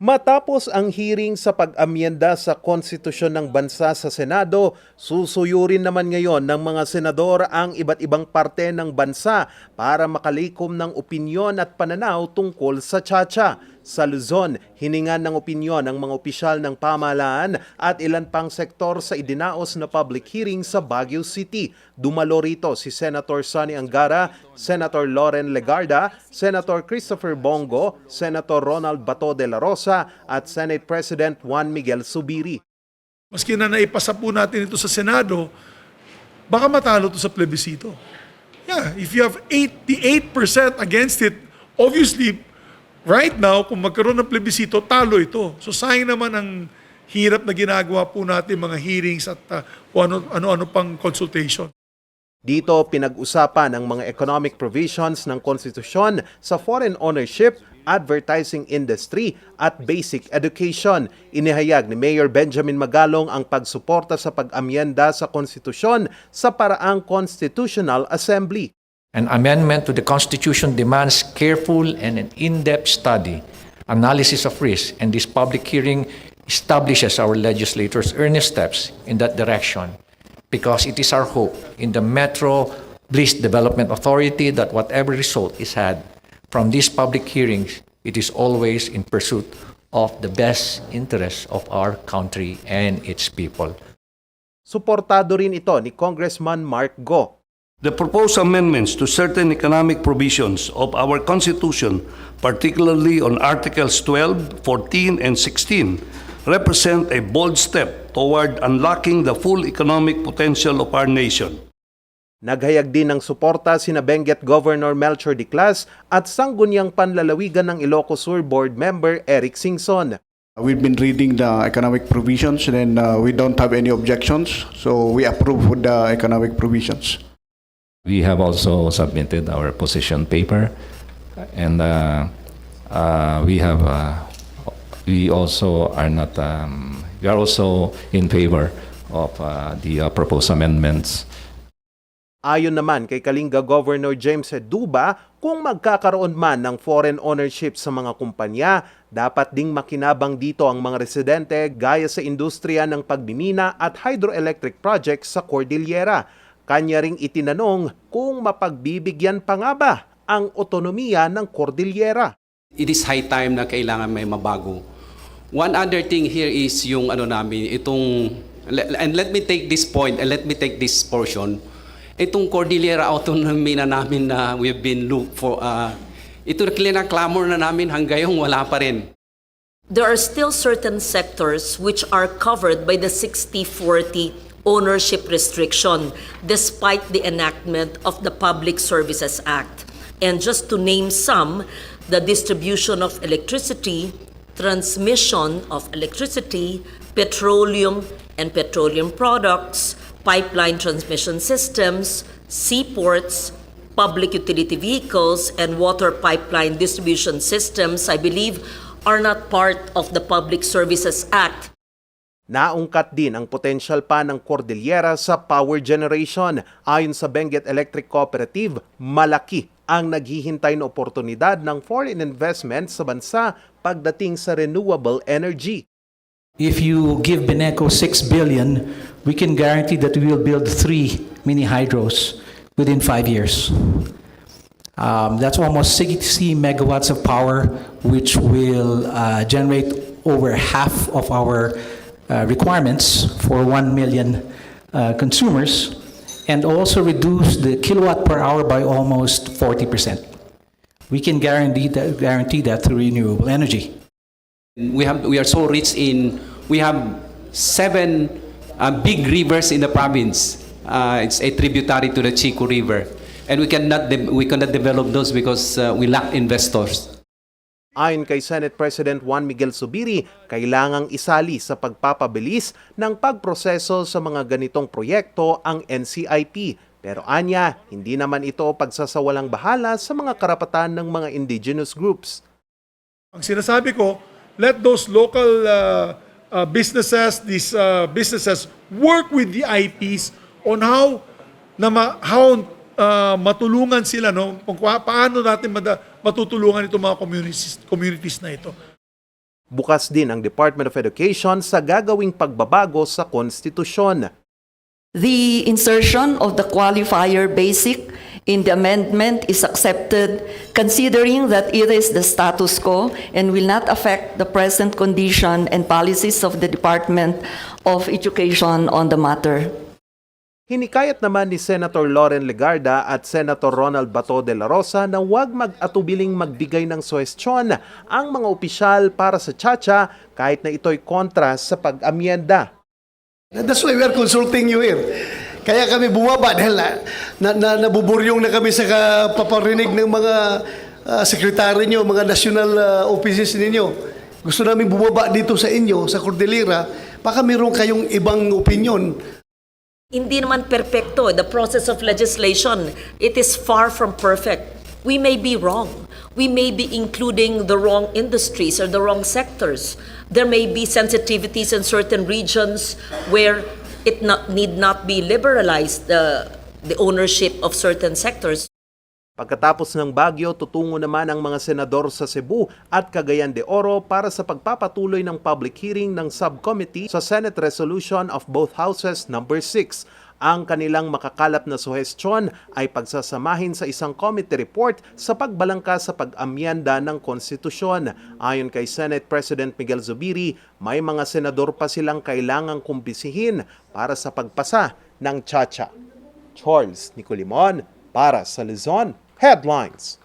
Matapos ang hearing sa pag-amyenda sa konstitusyon ng bansa sa Senado, susuyurin naman ngayon ng mga senador ang iba't ibang parte ng bansa para makalikom ng opinyon at pananaw tungkol sa Tsa-Tsa. Sa Luzon, hiningan ng opinyon ng mga opisyal ng pamahalaan at ilan pang sektor sa idinaos na public hearing sa Baguio City. Dumalo rito si Senator Sonny Angara, Senator Loren Legarda, Senator Christopher Bongo, Senator Ronald Bato de la Rosa at Senate President Juan Miguel Zubiri. Maski na naipasa po natin ito sa Senado, baka matalo ito sa plebisito. Yeah, if you have 88% against it, obviously, right now, kung magkaroon ng plebisito, talo ito. So sayang naman ang hirap na ginagawa po natin mga hearings at ano-ano pang consultation. Dito pinag-usapan ang mga economic provisions ng konstitusyon sa foreign ownership, advertising industry at basic education. Inihayag ni Mayor Benjamin Magalong ang pagsuporta sa pag-amyenda sa konstitusyon sa paraang Constitutional Assembly. An amendment to the Constitution demands careful and an in-depth study, analysis of risk, and this public hearing establishes our legislators' earnest steps in that direction because it is our hope in the Metro Police Development Authority that whatever result is had from these public hearings, it is always in pursuit of the best interests of our country and its people. Suportado rin ito ni Congressman Mark Go. The proposed amendments to certain economic provisions of our Constitution, particularly on Articles 12, 14, and 16, represent a bold step toward unlocking the full economic potential of our nation. Naghayag din ng suporta sina Benguet Governor Melchor Diclas at Sangguniang Panlalawigan ng Ilocos Sur Board Member Eric Singson. We've been reading the economic provisions and we don't have any objections, so we approve with the economic provisions. We have also submitted our position paper, and we also are not. We are also in favor of the proposed amendments. Ayon naman kay Kalinga Governor James Duba, kung magkakaroon man ng foreign ownership sa mga kumpanya, dapat ding makinabang dito ang mga residente gaya sa industriya ng pagmimina at hydroelectric projects sa Cordillera. Kanya ring itinanong kung mapagbibigyan pa nga ba ang otonomiya ng Cordillera. It is high time na kailangan may mabago. One other thing here is yung and let me take this point and let me take this portion. Itong Cordillera autonomy na namin na we've been looked for, ito na clamor na namin hanggang ngayon wala pa rin. There are still certain sectors which are covered by the 60-40 ownership restriction despite the enactment of the Public Services Act. And just to name some, the distribution of electricity, transmission of electricity, petroleum and petroleum products, pipeline transmission systems, seaports, public utility vehicles, and water pipeline distribution systems, I believe, are not part of the Public Services Act. Naungkat din ang potensyal pa ng Cordillera sa power generation. Ayon sa Benguet Electric Cooperative, malaki ang naghihintay na oportunidad ng foreign investment sa bansa pagdating sa renewable energy. If you give Beneco 6 billion, we can guarantee that we will build 3 mini hydros within 5 years. That's almost 60 megawatts of power, which will generate over half of our requirements for 1 million consumers, and also reduce the kilowatt per hour by almost 40%. We can guarantee that through renewable energy. We are so rich we have 7 big rivers in the province. It's a tributary to the Chico River, and we cannot develop those because we lack investors. Ayon kay Senate President Juan Miguel Zubiri, kailangang isali sa pagpapabilis ng pagproseso sa mga ganitong proyekto ang NCIP. Pero anya, hindi naman ito pagsasawalang bahala sa mga karapatan ng mga indigenous groups. Ang sinasabi ko, let those local businesses, these businesses work with the IPs on how matulungan sila, paano natin matutulungan itong mga communities na ito. Bukas din ang Department of Education sa gagawing pagbabago sa konstitusyon. The insertion of the qualifier basic in the amendment is accepted considering that it is the status quo and will not affect the present condition and policies of the Department of Education on the matter. Hinikayat naman ni Senator Loren Legarda at Senator Ronald Bato de la Rosa na huwag mag-atubiling magbigay ng suhestyon ang mga opisyal para sa tsa-tsa kahit na ito'y kontra sa pag-amyenda. That's why we are consulting you here. Kaya kami bumaba dahil nabuburyong na kami sa paparinig ng mga sekretary nyo, mga national offices ninyo. Gusto namin bumaba dito sa inyo, sa Cordillera, baka mayroon kayong ibang opinion. Hindi naman perpekto. The process of legislation, it is far from perfect. We may be wrong. We may be including the wrong industries or the wrong sectors. There may be sensitivities in certain regions where it need not be liberalized, the ownership of certain sectors. Pagkatapos ng Baguio, tutungo naman ang mga senador sa Cebu at Cagayan de Oro para sa pagpapatuloy ng public hearing ng subcommittee sa Senate Resolution of both Houses No. 6. Ang kanilang makakalap na suhestyon ay pagsasamahin sa isang committee report sa pagbalangka sa pag-amyenda ng konstitusyon. Ayon kay Senate President Miguel Zubiri, may mga senador pa silang kailangang kumbisihin para sa pagpasa ng tsa-tsa. Charles Nicolimon para sa Luzon Headlines.